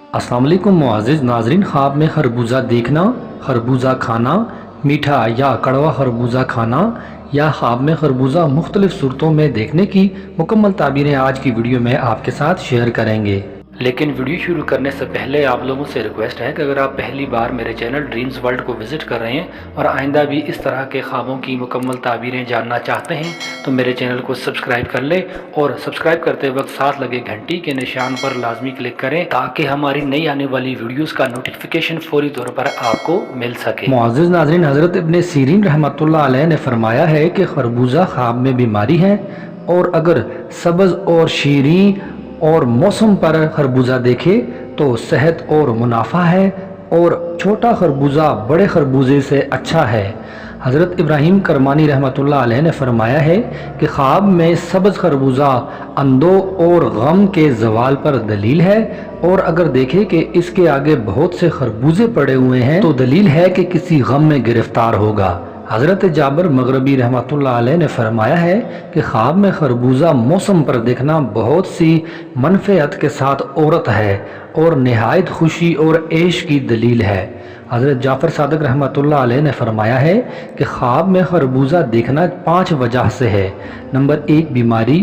अस्सलाम वालेकुम मुअज़्ज़िज़ नाज़रीन। ख्वाब में खरबूजा देखना, खरबूजा खाना, मीठा या कड़वा खरबूजा खाना या ख्वाब में खरबूजा मुख्तलिफ सूरतों में देखने की मुकम्मल ताबीरें आज की वीडियो में आपके साथ शेयर करेंगे। लेकिन वीडियो शुरू करने से पहले आप लोगों से रिक्वेस्ट है कि अगर आप पहली बार मेरे चैनल ड्रीम्स वर्ल्ड को विज़िट कर रहे हैं और आइंदा भी इस तरह के ख्वाबों की मुकम्मल ताबीरें जानना चाहते हैं तो मेरे चैनल को सब्सक्राइब कर लें और सब्सक्राइब करते वक्त साथ लगे घंटी के निशान पर लाजमी क्लिक करें ताकि हमारी नई आने वाली वीडियोस का नोटिफिकेशन फौरी तौर पर आपको मिल सके। मुअज़्ज़िज़ नाज़रीन, हज़रत इब्न सीरीन रहमतुल्लाह अलैह ने फरमाया है कि खरबूजा ख्वाब में बीमारी है और अगर सब्ज़ और शीरीं और मौसम पर खरबूजा देखे तो सेहत और मुनाफा है और छोटा खरबूजा बड़े खरबूजे से अच्छा है। हज़रत इब्राहीम करमानी रहमतुल्लाह अलैह ने फरमाया है कि ख्वाब में सब्ज़ खरबूजा अंधों और गम के ज़वाल पर दलील है और अगर देखे कि इसके आगे बहुत से खरबूजे पड़े हुए हैं तो दलील है कि किसी गम में गिरफ्तार होगा। हज़रत जाबिर मगरबी रहमतुल्लाह अलैह ने फरमाया है कि ख्वाब में खरबूजा मौसम पर देखना बहुत सी मनफ़ियत के साथ औरत है और नहायत खुशी और ऐश की दलील है। हज़रत जाफ़र सादिक रहमतुल्लाह अलैह ने फरमाया है कि ख्वाब में खरबूजा देखना 5 वजह से है। नंबर 1 बीमारी,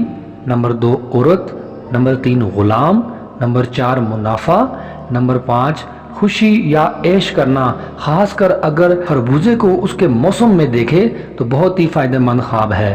नंबर 2 औरत, नंबर 3 ग़ुलाम, नंबर 4 मुनाफा, नंबर 5 खुशी या ऐश करना। खासकर अगर खरबूजे को उसके मौसम में देखे तो बहुत ही फ़ायदेमंद ख्वाब है।